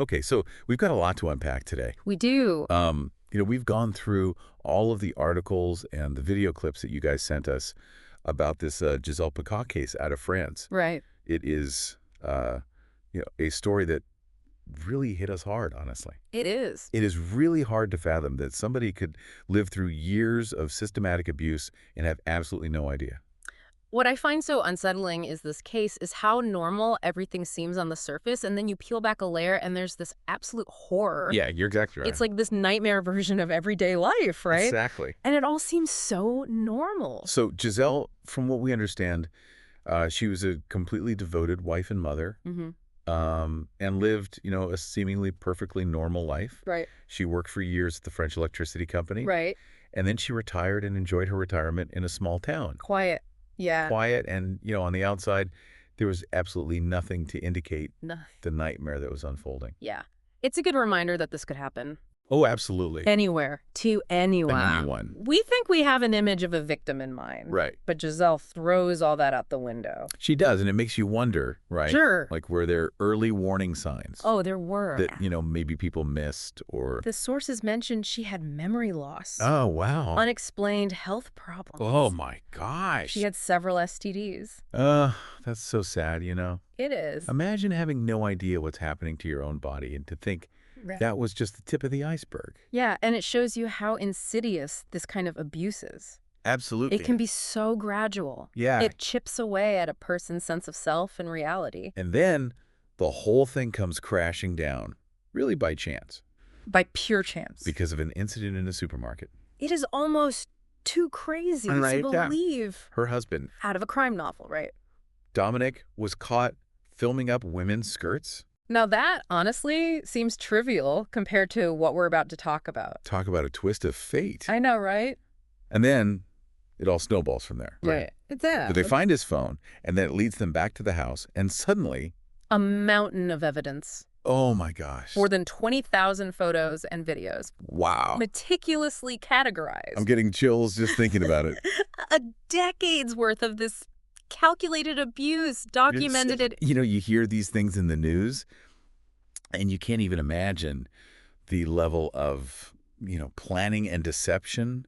Okay, so we've got a lot to unpack today. We do. We've gone through all of the articles and the video clips that you guys sent us about this Gisèle Pelicot case out of France. Right. It is, a story that really hit us hard, honestly. It is. It is really hard to fathom that somebody could live through years of systematic abuse and have absolutely no idea. What I find so unsettling is this case is how normal everything seems on the surface, and then you peel back a layer and there's this absolute horror. Yeah, you're exactly right. It's like this nightmare version of everyday life, right? Exactly. And it all seems so normal. So Gisèle, from what we understand, she was a completely devoted wife and mother. And lived, a seemingly perfectly normal life. Right. She worked for years at the French electricity company. Right. And then she retired and enjoyed her retirement in a small town. Quiet. Yeah. Quiet, and, on the outside, there was absolutely nothing to indicate Nothing. the nightmare that was unfolding. Yeah. It's a good reminder that this could happen. Oh, absolutely. Anywhere. To anyone. Anyone. We think we have an image of a victim in mind. Right. But Gisèle throws all that out the window. She does, and it makes you wonder, right? Sure. Like, were there early warning signs? Oh, there were. That, maybe people missed or... The sources mentioned she had memory loss. Oh, wow. Unexplained health problems. Oh, my gosh. She had several STDs. That's so sad, It is. Imagine having no idea what's happening to your own body and to think that was just the tip of the iceberg. Yeah, and it shows you how insidious this kind of abuse is. Absolutely. It can be so gradual. Yeah. It chips away at a person's sense of self and reality. And then the whole thing comes crashing down, really by chance. By pure chance. Because of an incident in a supermarket. It is almost too crazy to believe. Her husband, Out of a crime novel, right? Dominic, was caught filming up women's skirts. Now that, honestly, seems trivial compared to what we're about to talk about. Talk about a twist of fate. I know, right? And then it all snowballs from there. Right. It's that. But they find his phone, and then it leads them back to the house, and suddenly... a mountain of evidence. Oh, my gosh. More than 20,000 photos and videos. Wow. Meticulously categorized. I'm getting chills just thinking about it. A decade's worth of this calculated abuse, documented. You hear these things in the news, and you can't even imagine the level of, planning and deception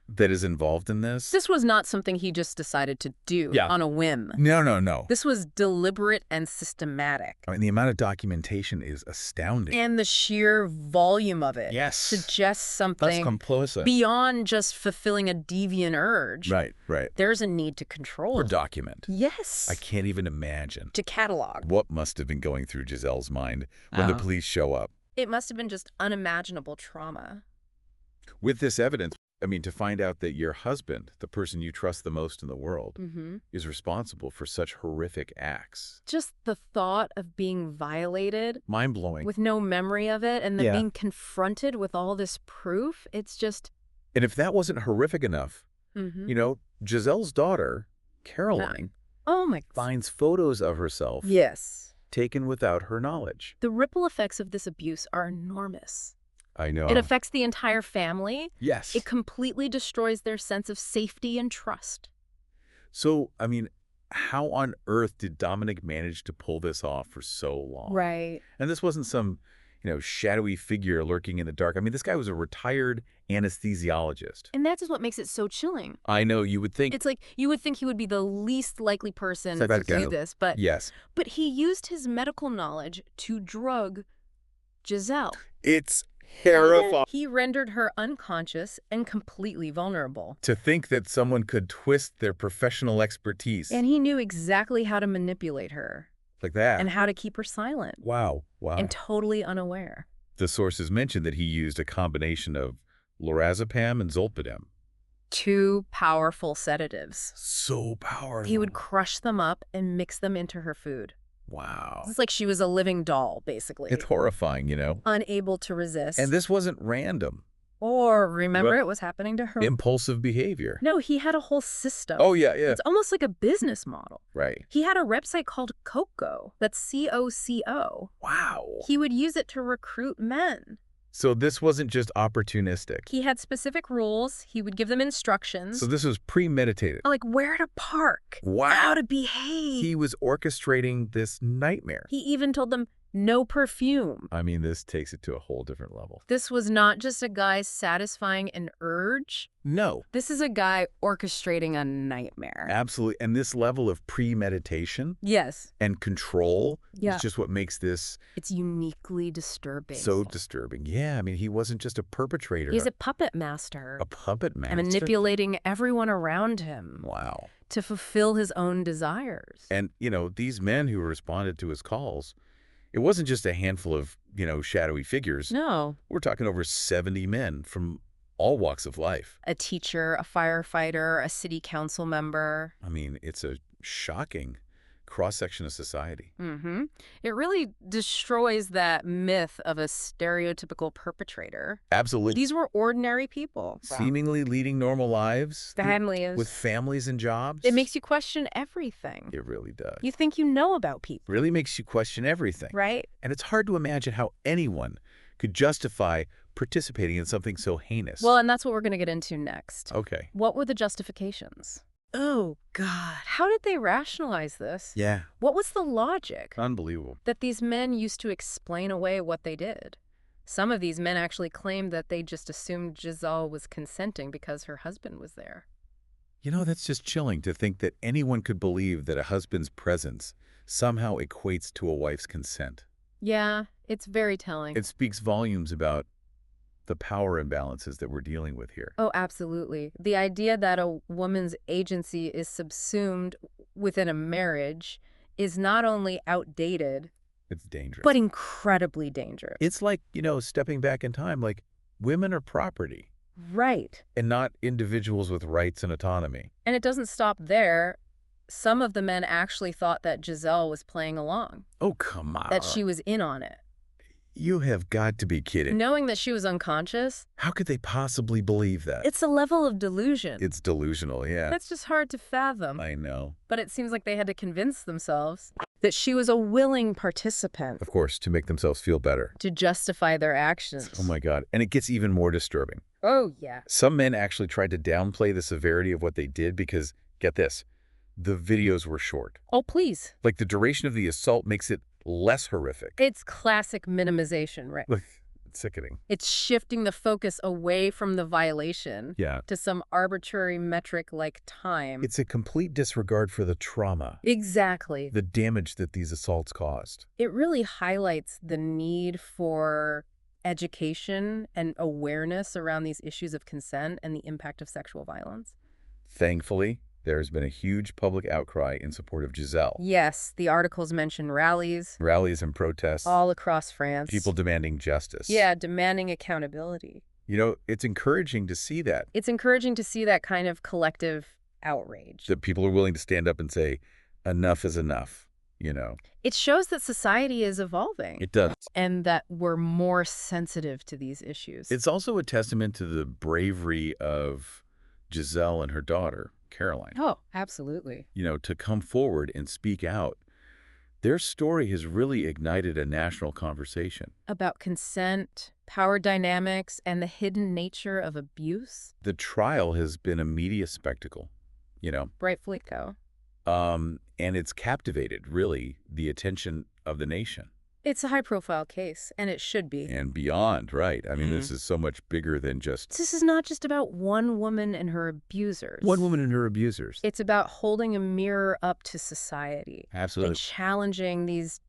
that is involved in this. This was not something he just decided to do on a whim. No. This was deliberate and systematic. I mean, the amount of documentation is astounding. And the sheer volume of it suggests something beyond just fulfilling a deviant urge. Right. There's a need to control. Or document. Yes. I can't even imagine. To catalog. What must have been going through Gisèle's mind when the police show up. It must have been just unimaginable trauma. With this evidence, to find out that your husband, the person you trust the most in the world, is responsible for such horrific acts. Just the thought of being violated. Mind-blowing. With no memory of it, and then being confronted with all this proof, it's just... And if that wasn't horrific enough, Gisèle's daughter, Caroline, finds photos of herself taken without her knowledge. The ripple effects of this abuse are enormous. I know. It affects the entire family. Yes. It completely destroys their sense of safety and trust. So, how on earth did Dominic manage to pull this off for so long? Right. And this wasn't some, shadowy figure lurking in the dark. This guy was a retired anesthesiologist. And that's just what makes it so chilling. I know, you would think. It's like, you would think he would be the least likely person to do this, but but he used his medical knowledge to drug Gisèle. It's terrifying. He rendered her unconscious and completely vulnerable. To think that someone could twist their professional expertise. And he knew exactly how to manipulate her. Like that. And how to keep her silent. Wow. And totally unaware. The sources mentioned that he used a combination of lorazepam and zolpidem. 2 powerful sedatives. So powerful. He would crush them up and mix them into her food. Wow. It's like she was a living doll, basically. It's horrifying, Unable to resist. And this wasn't random. Or, remember, it was happening to her. Impulsive behavior. No, he had a whole system. Oh, yeah. It's almost like a business model. Right. He had a website called Coco. That's C-O-C-O. Wow. He would use it to recruit men. So this wasn't just opportunistic. He had specific rules. He would give them instructions. So this was premeditated. Like where to park. Wow. How to behave. He was orchestrating this nightmare. He even told them no perfume. I mean, this takes it to a whole different level. This was not just a guy satisfying an urge. No. This is a guy orchestrating a nightmare. Absolutely. And this level of premeditation Yes. and control Yeah. is just what makes this... It's uniquely disturbing. So disturbing. Yeah, I mean, he wasn't just a perpetrator. He's a puppet master. A puppet master? And manipulating everyone around him. Wow. To fulfill his own desires. And, you know, these men who responded to his calls, it wasn't just a handful of, you know, shadowy figures. No. We're talking over 70 men from all walks of life. A teacher, a firefighter, a city council member. I mean, it's a shocking cross-section of society. Mm-hmm. It really destroys that myth of a stereotypical perpetrator. Absolutely. These were ordinary people. Seemingly leading normal lives. Families. With families and jobs. It makes you question everything. It really does. You think you know about people. Really makes you question everything. Right? And it's hard to imagine how anyone could justify participating in something so heinous. Well, and that's what we're going to get into next. Okay. What were the justifications? Oh, God. How did they rationalize this? Yeah. What was the logic? Unbelievable. That these men used to explain away what they did. Some of these men actually claimed that they just assumed Gisèle was consenting because her husband was there. You know, that's just chilling to think that anyone could believe that a husband's presence somehow equates to a wife's consent. Yeah, it's very telling. It speaks volumes about the power imbalances that we're dealing with here. Oh, absolutely. The idea that a woman's agency is subsumed within a marriage is not only outdated, it's dangerous. But incredibly dangerous. It's like, you know, stepping back in time, like women are property. Right. And not individuals with rights and autonomy. And it doesn't stop there. Some of the men actually thought that Gisèle was playing along. Oh, come on. That she was in on it. You have got to be kidding. Knowing that she was unconscious. How could they possibly believe that? It's a level of delusion. It's delusional, yeah. That's just hard to fathom. I know. But it seems like they had to convince themselves that she was a willing participant. Of course, to make themselves feel better. To justify their actions. Oh my God. And it gets even more disturbing. Oh, yeah. Some men actually tried to downplay the severity of what they did because, get this, the videos were short. Oh, please. Like the duration of the assault makes it less horrific. It's classic minimization, right? Look, it's sickening. It's shifting the focus away from the violation to some arbitrary metric like time. It's a complete disregard for the trauma. Exactly. The damage that these assaults caused. It really highlights the need for education and awareness around these issues of consent and the impact of sexual violence. Thankfully, there's been a huge public outcry in support of Gisèle. Yes, the articles mention rallies. Rallies and protests. All across France. People demanding justice. Yeah, demanding accountability. You know, it's encouraging to see that. It's encouraging to see that kind of collective outrage. That people are willing to stand up and say, enough is enough, you know. It shows that society is evolving. It does. And that we're more sensitive to these issues. It's also a testament to the bravery of Gisèle and her daughter, Caroline. Oh, absolutely. You know, to come forward and speak out. Their story has really ignited a national conversation. About consent, power dynamics, and the hidden nature of abuse. The trial has been a media spectacle, you know. Rightfully so. And it's captivated, really, the attention of the nation. It's a high-profile case, and it should be. And beyond, right. I mean, this is so much bigger than just... This is not just about one woman and her abusers. One woman and her abusers. It's about holding a mirror up to society. Absolutely. And challenging these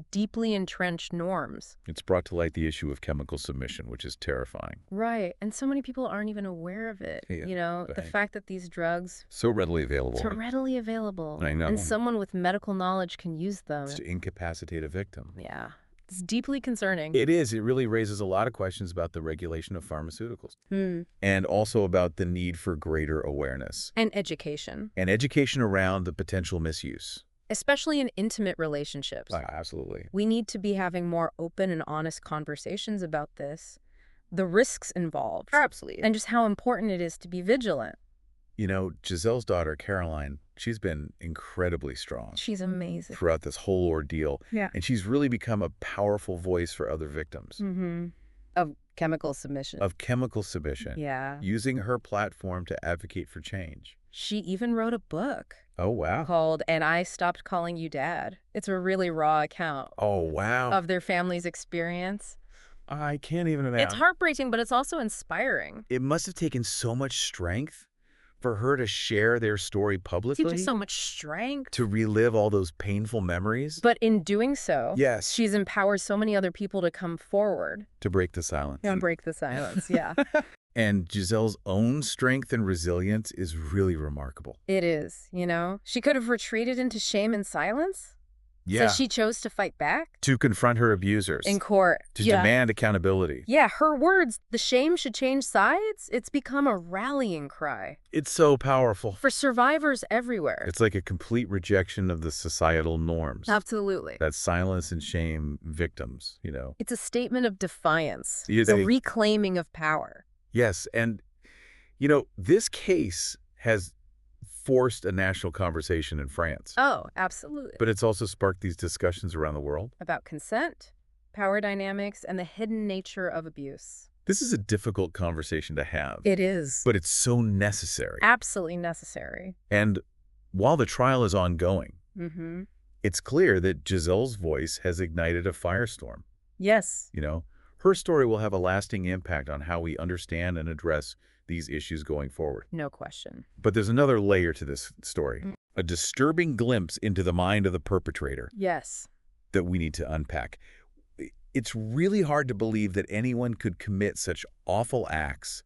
deeply entrenched norms. It's brought to light the issue of chemical submission, which is terrifying. Right. And so many people aren't even aware of it. Yeah, you know, right. The fact that these drugs... So readily available. So readily available. I know. And someone with medical knowledge can use them. It's to incapacitate a victim. Yeah. It's deeply concerning. It is. It really raises a lot of questions about the regulation of pharmaceuticals. And also about the need for greater awareness. And education. And education around the potential misuse. Especially in intimate relationships. Absolutely. We need to be having more open and honest conversations about this. The risks involved. Absolutely. And just how important it is to be vigilant. You know, Gisèle's daughter, Caroline, she's been incredibly strong. She's amazing. Throughout this whole ordeal. Yeah. And she's really become a powerful voice for other victims. Of chemical submission. Of chemical submission. Yeah. Using her platform to advocate for change. She even wrote a book. Oh, wow. Called And I Stopped Calling You Dad. It's a really raw account. Oh, wow. Of their family's experience. I can't even imagine. It's heartbreaking, but it's also inspiring. It must have taken so much strength for her to share their story publicly. So much strength. To relive all those painful memories. But in doing so, yes, she's empowered so many other people to come forward. To break the silence. And break the silence, yeah. And Gisèle's own strength and resilience is really remarkable. It is, you know? She could have retreated into shame and silence. Yeah. So she chose to fight back. To confront her abusers. In court. To demand accountability. Yeah, her words, the shame should change sides, it's become a rallying cry. It's so powerful. For survivors everywhere. It's like a complete rejection of the societal norms. Absolutely. That silence and shame victims, you know. It's a statement of defiance. It's a reclaiming of power. Yes, and, you know, this case has forced a national conversation in France. Oh, absolutely. But it's also sparked these discussions around the world. About consent, power dynamics, and the hidden nature of abuse. This is a difficult conversation to have. It is. But it's so necessary. Absolutely necessary. And while the trial is ongoing, it's clear that Gisèle's voice has ignited a firestorm. Yes. You know, her story will have a lasting impact on how we understand and address these issues going forward. No question. But there's another layer to this story. A disturbing glimpse into the mind of the perpetrator. Yes. That we need to unpack. It's really hard to believe that anyone could commit such awful acts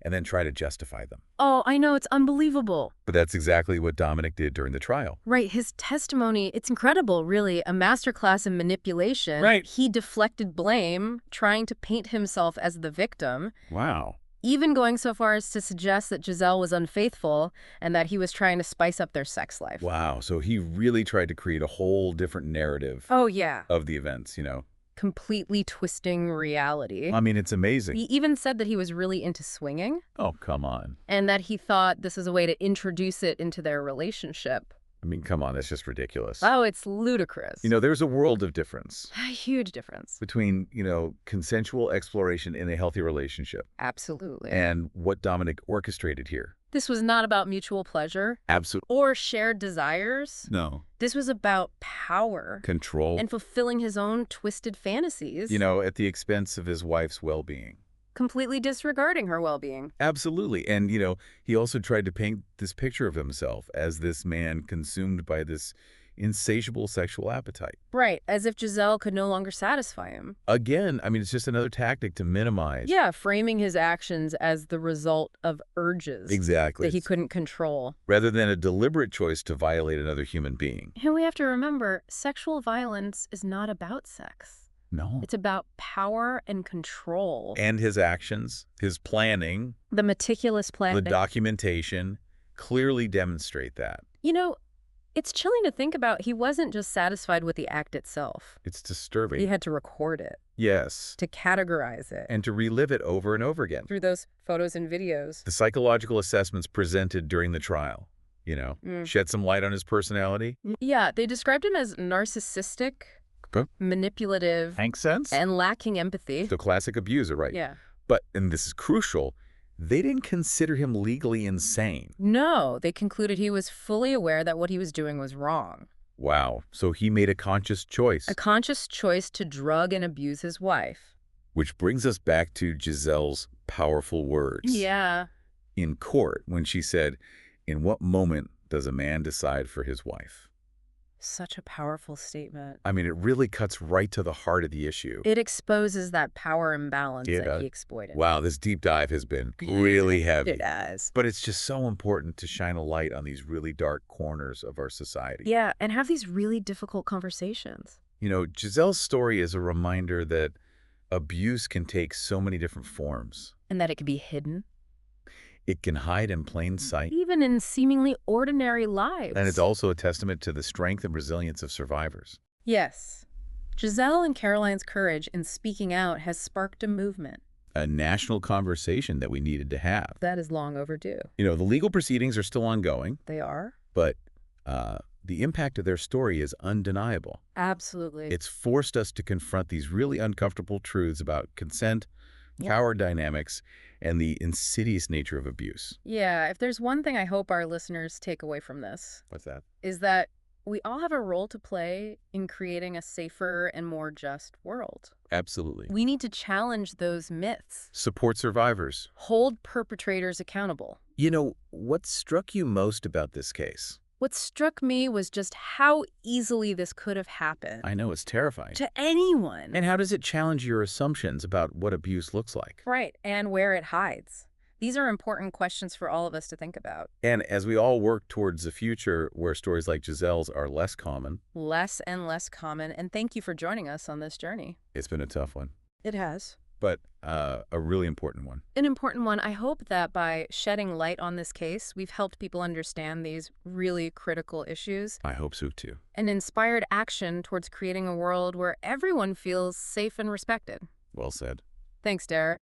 and then try to justify them. Oh, I know, it's unbelievable. But that's exactly what Dominic did during the trial. Right, his testimony, it's incredible, really. A masterclass in manipulation. Right. He deflected blame, trying to paint himself as the victim. Wow. Even going so far as to suggest that Gisèle was unfaithful and that he was trying to spice up their sex life. Wow, so he really tried to create a whole different narrative. Oh, yeah. Of the events, you know. Completely twisting reality. I mean, it's amazing. He even said that he was really into swinging. Oh, come on. And that he thought this was a way to introduce it into their relationship. I mean, come on, that's just ridiculous. Oh, it's ludicrous. You know, there's a world of difference. A huge difference. Between, you know, consensual exploration in a healthy relationship. Absolutely. And what Dominic orchestrated here. This was not about mutual pleasure. Absolutely. Or shared desires. No. This was about power. Control. And fulfilling his own twisted fantasies. You know, at the expense of his wife's well-being. Completely disregarding her well-being. Absolutely. And, you know, he also tried to paint this picture of himself as this man consumed by this insatiable sexual appetite. Right, as if Gisèle could no longer satisfy him. Again, I mean, it's just another tactic to minimize. Yeah, framing his actions as the result of urges. Exactly. That he couldn't control. Rather than a deliberate choice to violate another human being. And we have to remember, sexual violence is not about sex. No. It's about power and control. And his actions, his planning. The meticulous planning. The documentation clearly demonstrate that. You know, it's chilling to think about. He wasn't just satisfied with the act itself. It's disturbing. He had to record it. Yes. To categorize it. And to relive it over and over again. Through those photos and videos. The psychological assessments presented during the trial, you know, shed some light on his personality. Yeah, they described him as narcissistic, manipulative, makes sense, and lacking empathy. The classic abuser, right? Yeah. But, and this is crucial, they didn't consider him legally insane. No, they concluded he was fully aware that what he was doing was wrong. Wow. So he made a conscious choice. A conscious choice to drug and abuse his wife. Which brings us back to Gisèle's powerful words. Yeah. In court, when she said, "In what moment does a man decide for his wife?" Such a powerful statement. I mean, it really cuts right to the heart of the issue. It exposes that power imbalance that he exploited. Wow, this deep dive has been really heavy. It has. But it's just so important to shine a light on these really dark corners of our society. Yeah, and have these really difficult conversations. You know, Gisèle's story is a reminder that abuse can take so many different forms. And that it can be hidden. It can hide in plain sight. Even in seemingly ordinary lives. And it's also a testament to the strength and resilience of survivors. Yes. Gisèle and Caroline's courage in speaking out has sparked a movement. A national conversation that we needed to have. That is long overdue. You know, the legal proceedings are still ongoing. They are. But the impact of their story is undeniable. Absolutely. It's forced us to confront these really uncomfortable truths about consent, power dynamics, and the insidious nature of abuse. Yeah, if there's one thing I hope our listeners take away from this. What's that? Is that we all have a role to play in creating a safer and more just world. Absolutely. We need to challenge those myths. Support survivors. Hold perpetrators accountable. You know, what struck you most about this case? What struck me was just how easily this could have happened. I know, it's terrifying. To anyone. And how does it challenge your assumptions about what abuse looks like? Right, and where it hides. These are important questions for all of us to think about. And as we all work towards a future where stories like Giselle's are less common. Less and less common, and thank you for joining us on this journey. It's been a tough one. It has. But a really important one. An important one. I hope that by shedding light on this case, we've helped people understand these really critical issues. I hope so, too. And inspired action towards creating a world where everyone feels safe and respected. Well said. Thanks, Derek.